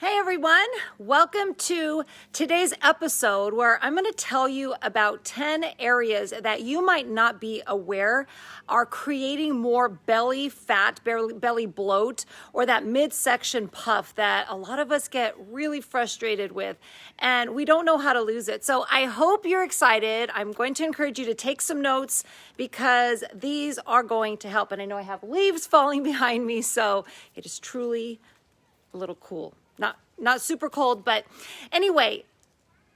Hey everyone, welcome to today's episode where I'm going to tell you about 10 areas that you might not be aware are creating more belly fat, belly bloat, or that midsection puff that a lot of us get really frustrated with and we don't know how to lose it. So I hope you're excited. I'm going to encourage you to take some notes because these are going to help. And I know I have leaves falling behind me, so it is truly a little cool. Not super cold, but anyway,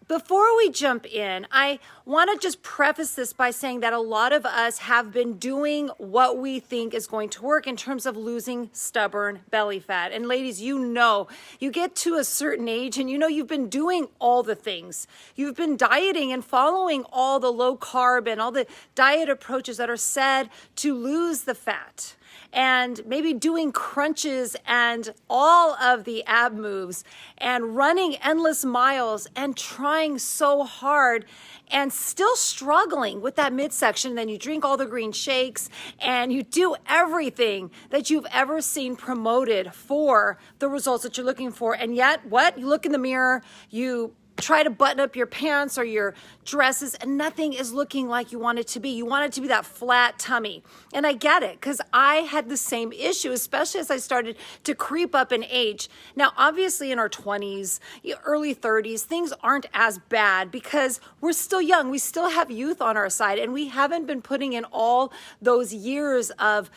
before we jump in, I want to just preface this by saying that a lot of us have been doing what we think is going to work in terms of losing stubborn belly fat. And ladies, you get to a certain age and you've been doing all the things. You've been dieting and following all the low carb and all the diet approaches that are said to lose the fat. And maybe doing crunches and all of the ab moves and running endless miles and trying so hard and still struggling with that midsection. Then you drink all the green shakes and you do everything that you've ever seen promoted for the results that you're looking for. And yet, what? You look in the mirror, you try to button up your pants or your dresses and nothing is looking like you want it to be. You want it to be that flat tummy. And I get it because I had the same issue, especially as I started to creep up in age. Now, obviously in our 20s, early 30s, things aren't as bad because we're still young. We still have youth on our side and we haven't been putting in all those years of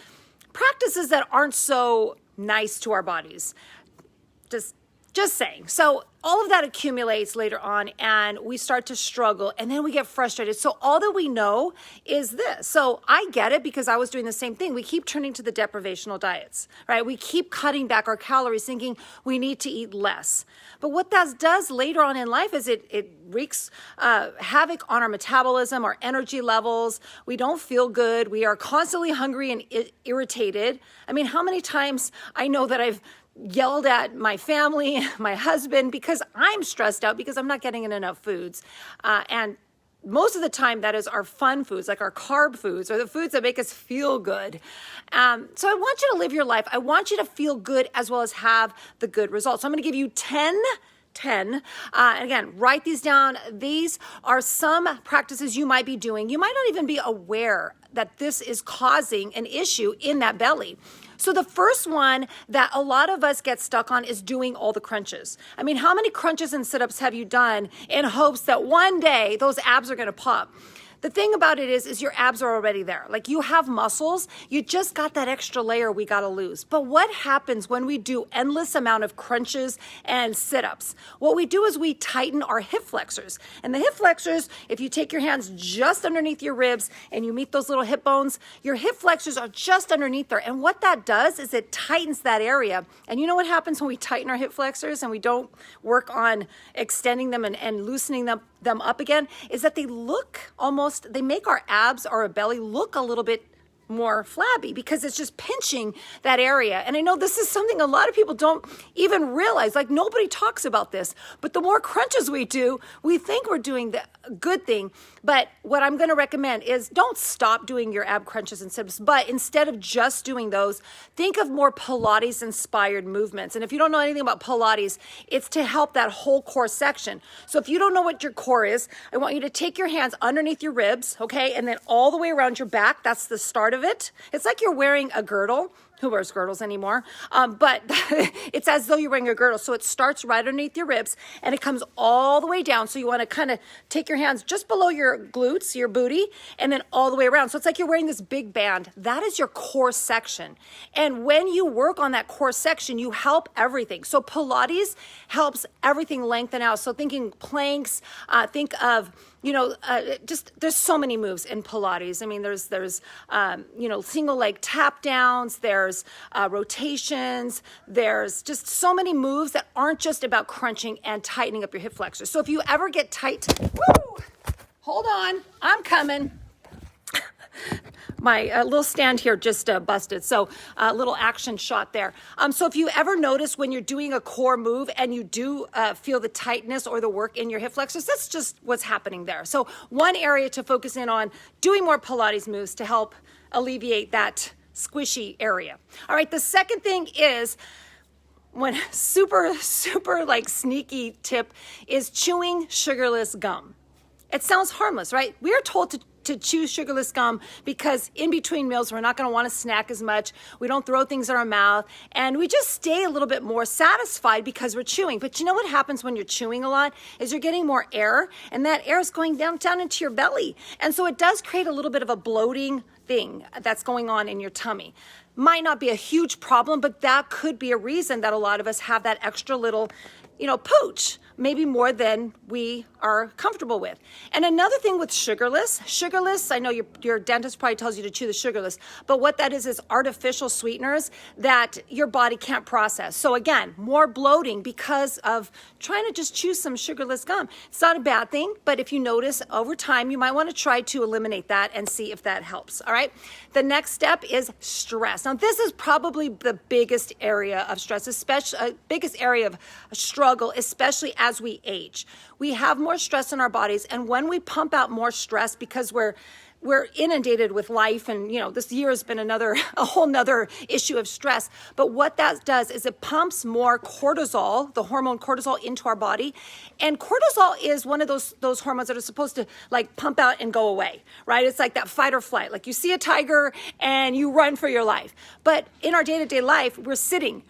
practices that aren't so nice to our bodies. Just saying. So all of that accumulates later on and we start to struggle and then we get frustrated. So all that we know is this. So I get it because I was doing the same thing. We keep turning to the deprivational diets, right? We keep cutting back our calories thinking we need to eat less. But what that does later on in life is it wreaks havoc on our metabolism, our energy levels. We don't feel good. We are constantly hungry and irritated. I mean, how many times I know that I've yelled at my family, my husband, because I'm stressed out because I'm not getting in enough foods. And most of the time that is our fun foods, like our carb foods or the foods that make us feel good. So I want you to live your life. I want you to feel good as well as have the good results. So I'm going to give you 10. And again, write these down. These are some practices you might be doing. You might not even be aware that this is causing an issue in that belly. So the first one that a lot of us get stuck on is doing all the crunches. I mean, how many crunches and sit-ups have you done in hopes that one day those abs are going to pop? The thing about it is your abs are already there. Like you have muscles, you just got that extra layer we got to lose. But what happens when we do endless amount of crunches and sit-ups? What we do is we tighten our hip flexors. And the hip flexors, if you take your hands just underneath your ribs and you meet those little hip bones, your hip flexors are just underneath there. And what that does is it tightens that area. And you know what happens when we tighten our hip flexors and we don't work on extending them and loosening them up again, is that they make our abs or our belly look a little bit more flabby because it's just pinching that area. And I know this is something a lot of people don't even realize, like nobody talks about this, but the more crunches we do, we think we're doing the good thing. But what I'm going to recommend is don't stop doing your ab crunches and sit-ups, but instead of just doing those, think of more Pilates inspired movements. And if you don't know anything about Pilates, it's to help that whole core section. So if you don't know what your core is, I want you to take your hands underneath your ribs, okay? And then all the way around your back. That's the start of it. It's like you're wearing a girdle. Who wears girdles anymore? But it's as though you're wearing a girdle. So it starts right underneath your ribs and it comes all the way down. So you want to kind of take your hands just below your glutes, your booty, and then all the way around. So it's like you're wearing this big band. That is your core section. And when you work on that core section, you help everything. So Pilates helps everything lengthen out. So thinking planks, think of just there's so many moves in Pilates. I mean, there's single leg tap downs, there's rotations, there's just so many moves that aren't just about crunching and tightening up your hip flexors. So if you ever get tight, hold on, I'm coming. My little stand here just busted. So a little action shot there. So if you ever notice when you're doing a core move and you do feel the tightness or the work in your hip flexors, that's just what's happening there. So one area to focus in on, doing more Pilates moves to help alleviate that squishy area. All right, the second thing is one super like sneaky tip is chewing sugarless gum. It sounds harmless, right? We are told to chew sugarless gum because in between meals, we're not going to want to snack as much. We don't throw things in our mouth, and we just stay a little bit more satisfied because we're chewing. But you know what happens when you're chewing a lot is you're getting more air, and that air is going down into your belly. And so it does create a little bit of a bloating thing that's going on in your tummy. Might not be a huge problem, but that could be a reason that a lot of us have that extra little pooch, maybe more than we are comfortable with. And another thing with sugarless, I know your dentist probably tells you to chew the sugarless, but what that is artificial sweeteners that your body can't process. So again, more bloating because of trying to just chew some sugarless gum. It's not a bad thing, but if you notice over time, you might want to try to eliminate that and see if that helps, all right? The next step is stress. Now, this is probably the biggest area of stress, especially biggest area of struggle, especially as we age. We have more stress in our bodies, and when we pump out more stress because we're inundated with life, and this year has been a whole nother issue of stress. But what that does is it pumps more cortisol, the hormone cortisol, into our body. And cortisol is one of those hormones that are supposed to like pump out and go away, right? It's like that fight or flight. Like you see a tiger and you run for your life. But in our day-to-day life, we're sitting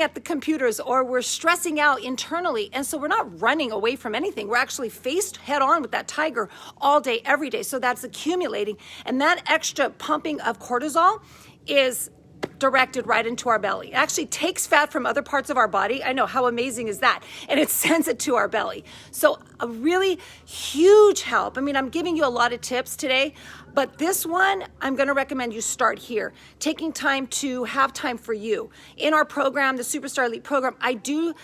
at the computers, or we're stressing out internally. And so we're not running away from anything. We're actually faced head on with that tiger all day, every day. So that's accumulating, and that extra pumping of cortisol is directed right into our belly. It actually takes fat from other parts of our body. I know, how amazing is that? And it sends it to our belly. So a really huge help. I mean, I'm giving you a lot of tips today, but this one, I'm going to recommend you start here. Taking time to have time for you. In our program, the Superstar Elite program, I do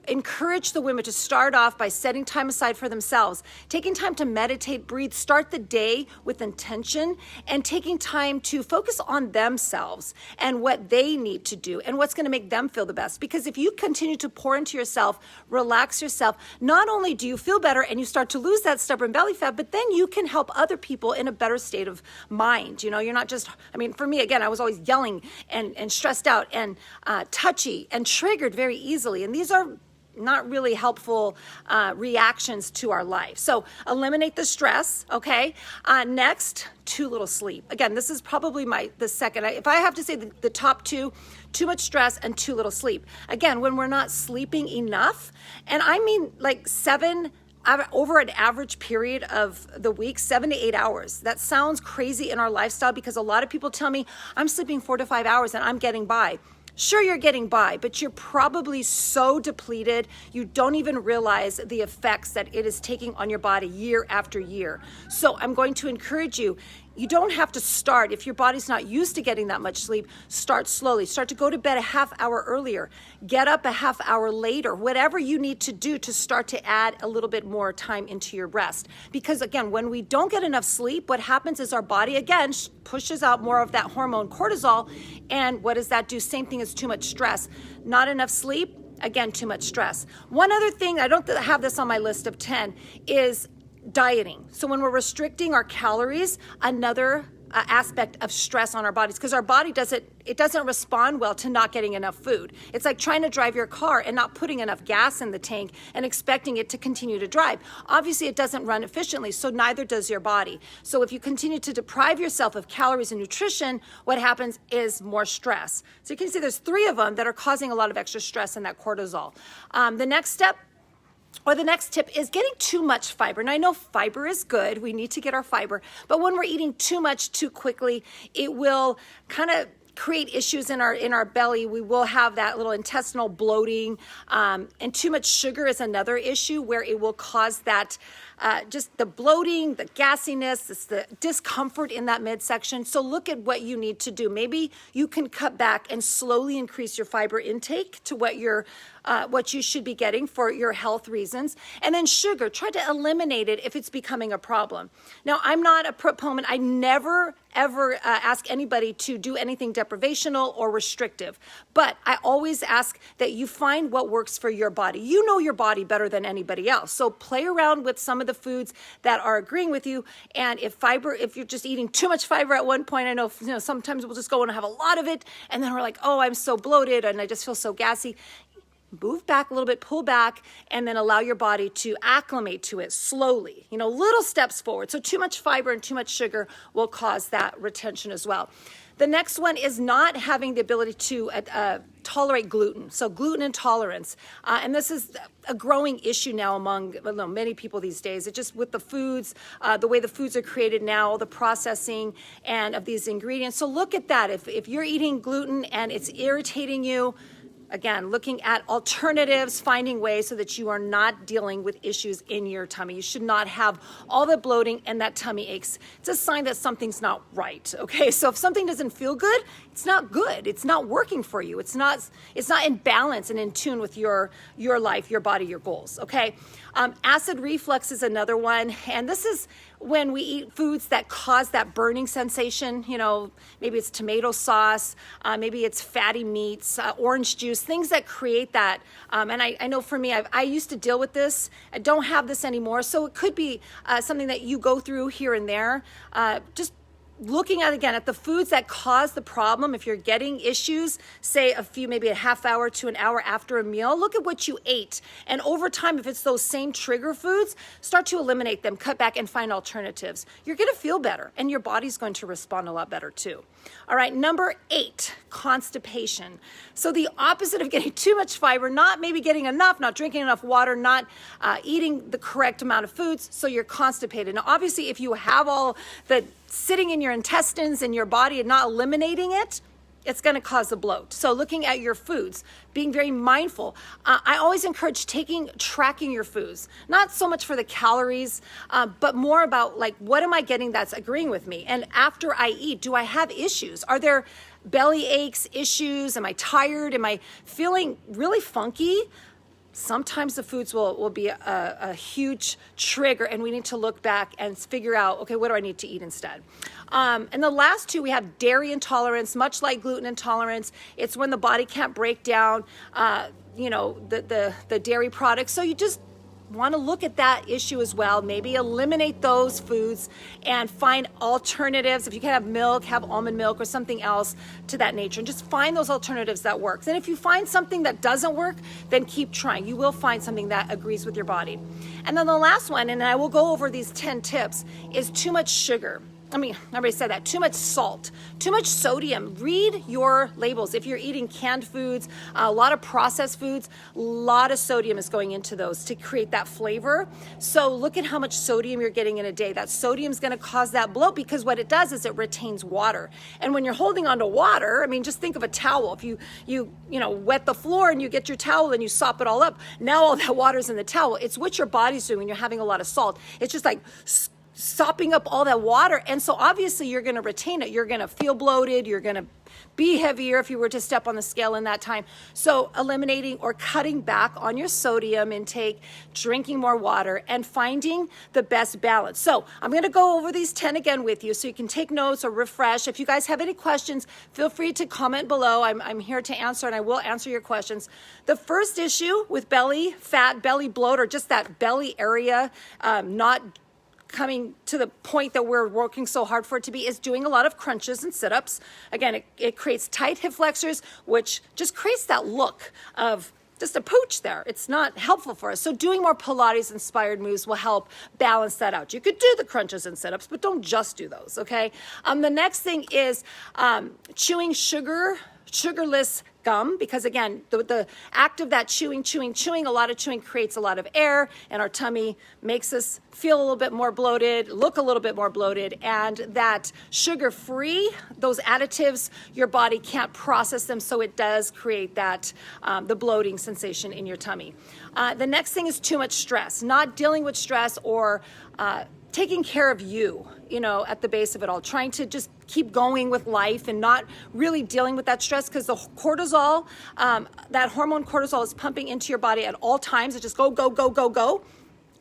encourage the women to start off by setting time aside for themselves, taking time to meditate, breathe, start the day with intention, and taking time to focus on themselves and what they need to do and what's going to make them feel the best. Because if you continue to pour into yourself, relax yourself, not only do you feel better and you start to lose that stubborn belly fat, but then you can help other people in a better state of mind. You're not just, for me, again, I was always yelling and stressed out and touchy and triggered very easily. And these are not really helpful reactions to our life. So eliminate the stress, okay? Next, too little sleep. Again, this is probably the second. If I have to say the top two, too much stress and too little sleep. Again, when we're not sleeping enough, and I mean like over an average period of the week, 7 to 8 hours. That sounds crazy in our lifestyle because a lot of people tell me I'm sleeping 4 to 5 hours and I'm getting by. Sure, you're getting by, but you're probably so depleted, you don't even realize the effects that it is taking on your body year after year. So I'm going to encourage you. You don't have to start. If your body's not used to getting that much sleep, start slowly. Start to go to bed a half hour earlier. Get up a half hour later. Whatever you need to do to start to add a little bit more time into your rest. Because again, when we don't get enough sleep, what happens is our body, again, pushes out more of that hormone cortisol. And what does that do? Same thing as too much stress. Not enough sleep, again, too much stress. One other thing, I don't have this on my list of 10, is dieting. So when we're restricting our calories, another aspect of stress on our bodies, because our body doesn't respond well to not getting enough food. It's like trying to drive your car and not putting enough gas in the tank and expecting it to continue to drive. Obviously, it doesn't run efficiently, so neither does your body. So if you continue to deprive yourself of calories and nutrition, what happens is more stress. So you can see there's 3 of them that are causing a lot of extra stress in that cortisol. The next tip is getting too much fiber. And I know fiber is good. We need to get our fiber. But when we're eating too much too quickly, it will kind of create issues in our belly. We will have that little intestinal bloating. And too much sugar is another issue where it will cause that just the bloating, the gassiness, it's the discomfort in that midsection. So look at what you need to do. Maybe you can cut back and slowly increase your fiber intake to what you should be getting for your health reasons. And then sugar, try to eliminate it if it's becoming a problem. Now, I'm not a proponent. I never, ever ask anybody to do anything deprivational or restrictive. But I always ask that you find what works for your body. You know your body better than anybody else. So play around with some of the foods that are agreeing with you. And if you're just eating too much fiber at one point, I know sometimes we'll just go and have a lot of it. And then we're like, oh, I'm so bloated and I just feel so gassy. move back a little bit, pull back, and then allow your body to acclimate to it slowly, little steps forward. So too much fiber and too much sugar will cause that retention as well. The next one is not having the ability to tolerate gluten. So gluten intolerance. And this is a growing issue now among many people these days. It's just with the foods, the way the foods are created now, the processing and of these ingredients. So look at that. If you're eating gluten and it's irritating you, again, looking at alternatives, finding ways so that you are not dealing with issues in your tummy. You should not have all the bloating and that tummy aches. It's a sign that something's not right, okay? So if something doesn't feel good, it's not good. It's not working for you. It's not in balance and in tune with your life, your body, your goals, okay? Acid reflux is another one, and this is when we eat foods that cause that burning sensation. Maybe it's tomato sauce, maybe it's fatty meats, orange juice, things that create that. And I know for me, I used to deal with this. I don't have this anymore, so it could be something that you go through here and there. Just looking at, again, at the foods that cause the problem. If you're getting issues, say maybe a half hour to an hour after a meal, look at what you ate. And over time, if it's those same trigger foods, start to eliminate them, cut back and find alternatives. You're going to feel better and your body's going to respond a lot better too. All right, number 8, constipation. So the opposite of getting too much fiber, not maybe getting enough, not drinking enough water, not eating the correct amount of foods, so you're constipated. Now, obviously, if you have all the sitting in your intestines and your body and not eliminating it, it's going to cause a bloat. So looking at your foods, being very mindful. I always encourage tracking your foods, not so much for the calories, but more about what am I getting that's agreeing with me? And after I eat, do I have issues? Are there belly aches, issues? Am I tired? Am I feeling really funky? Sometimes the foods will be a huge trigger, and we need to look back and figure out, okay, what do I need to eat instead? And the last 2, we have dairy intolerance, much like gluten intolerance. It's when the body can't break down, the dairy products. So you just want to look at that issue as well. Maybe eliminate those foods and find alternatives. If you can have milk, have almond milk or something else to that nature, and just find those alternatives that works. And if you find something that doesn't work, then keep trying. You will find something that agrees with your body. And then the last one, and I will go over these 10 tips, is too much sugar. I already said that. Too much salt, too much sodium. Read your labels. If you're eating canned foods, a lot of processed foods, a lot of sodium is going into those to create that flavor. So look at how much sodium you're getting in a day. That sodium is going to cause that bloat because what it does is it retains water. And when you're holding onto water, just think of a towel. If you wet the floor and you get your towel and you sop it all up, now all that water's in the towel. It's what your body's doing when you're having a lot of salt. It's just like sopping up all that water, and so obviously you're going to retain it. You're going to feel bloated. You're going to be heavier if you were to step on the scale in that time. So eliminating or cutting back on your sodium intake, drinking more water, and finding the best balance. So I'm going to go over these 10 again with you so you can take notes or refresh. If you guys have any questions, feel free to comment below. I'm here to answer, and I will answer your questions. The first issue with belly fat, belly bloat, or just that belly area not coming to the point that we're working so hard for it to be, is doing a lot of crunches and sit-ups. Again, it creates tight hip flexors, which just creates that look of just a pooch there. It's not helpful for us. So doing more Pilates-inspired moves will help balance that out. You could do the crunches and sit-ups, but don't just do those, okay? The next thing is chewing sugarless gum, because again, the act of that chewing, a lot of chewing creates a lot of air, and our tummy makes us feel a little bit more bloated, look a little bit more bloated, and that sugar-free, those additives, your body can't process them, so it does create that, the bloating sensation in your tummy. The next thing is too much stress, not dealing with stress or taking care of you, at the base of it all, trying to just keep going with life and not really dealing with that stress, because the cortisol, that hormone cortisol is pumping into your body at all times. It just go, go, go, go, go.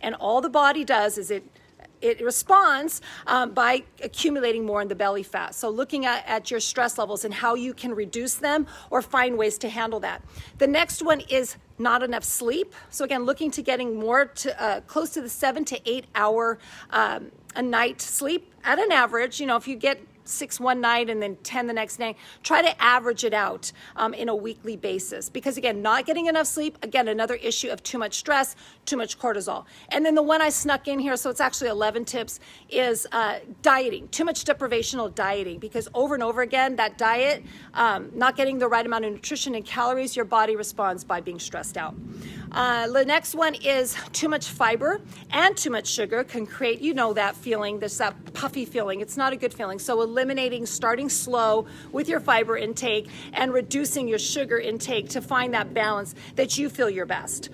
And all the body does is it responds by accumulating more in the belly fat. So looking at your stress levels and how you can reduce them or find ways to handle that. The next one is not enough sleep. So again, looking to getting more to close to the 7 to 8 hour a night sleep at an average. If you get 6 one night and then 10 the next day. Try to average it out in a weekly basis, because again, not getting enough sleep, again, another issue of too much stress, too much cortisol. And then the one I snuck in here, so it's actually 11 tips, is dieting, too much deprivational dieting, because over and over again, that diet, not getting the right amount of nutrition and calories, your body responds by being stressed out. The next one is too much fiber and too much sugar can create, that feeling, that puffy feeling. It's not a good feeling. So eliminating, starting slow with your fiber intake and reducing your sugar intake to find that balance that you feel your best.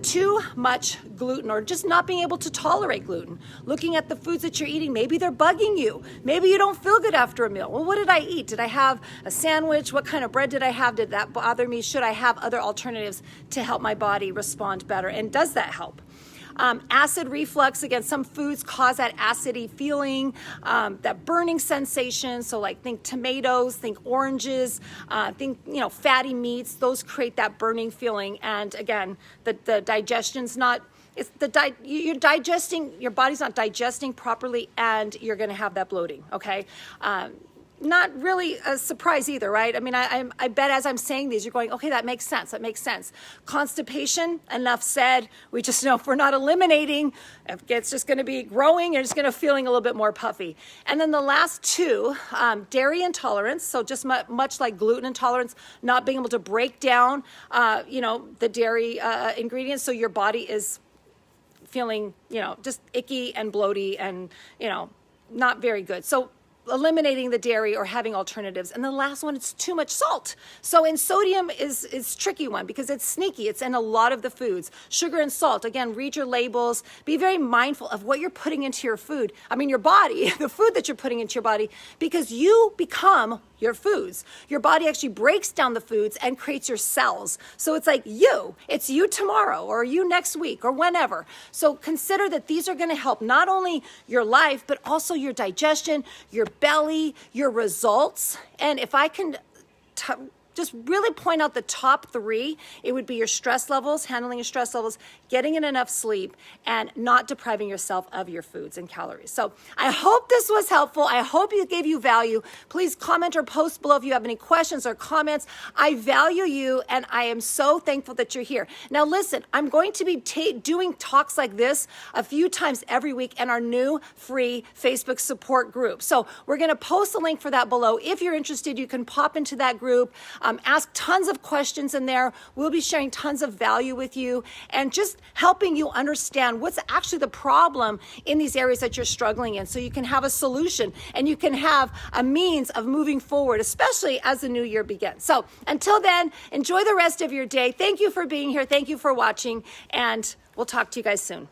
Too much gluten, or just not being able to tolerate gluten. Looking at the foods that you're eating, maybe they're bugging you. Maybe you don't feel good after a meal. Well, what did I eat? Did I have a sandwich? What kind of bread did I have? Did that bother me? Should I have other alternatives to help my body respond better? And does that help? Acid reflux, again, some foods cause that acidy feeling, that burning sensation. So like think tomatoes, think oranges, think, fatty meats, those create that burning feeling. And again, the digestion's not, you're digesting, your body's not digesting properly, and you're going to have that bloating. Okay. Not really a surprise either, right? I mean, I bet as I'm saying these, you're going, okay, that makes sense. That makes sense. Constipation, enough said. We just know if we're not eliminating, it's just going to be growing. You're just going to feeling a little bit more puffy. And then the last two, dairy intolerance. So just much like gluten intolerance, not being able to break down, the dairy ingredients. So your body is feeling, just icky and bloaty and, not very good. So eliminating the dairy or having alternatives. And the last one, it's too much salt. So in sodium is tricky one because it's sneaky. It's in a lot of the foods. Sugar and salt, again, read your labels. Be very mindful of what you're putting into your food. I mean, your body, the food that you're putting into your body, because you become your foods. Your body actually breaks down the foods and creates your cells. So it's like it's you tomorrow or you next week or whenever. So consider that these are going to help not only your life, but also your digestion, your belly, your results. And if I can just really point out the top three, it would be your stress levels, handling your stress levels, getting in enough sleep, and not depriving yourself of your foods and calories. So I hope this was helpful. I hope it gave you value. Please comment or post below if you have any questions or comments. I value you, and I am so thankful that you're here. Now listen, I'm going to be doing talks like this a few times every week in our new free Facebook support group. So we're going to post a link for that below. If you're interested, you can pop into that group. Ask tons of questions in there. We'll be sharing tons of value with you and just helping you understand what's actually the problem in these areas that you're struggling in, so you can have a solution and you can have a means of moving forward, especially as the new year begins. So until then, enjoy the rest of your day. Thank you for being here. Thank you for watching, and we'll talk to you guys soon.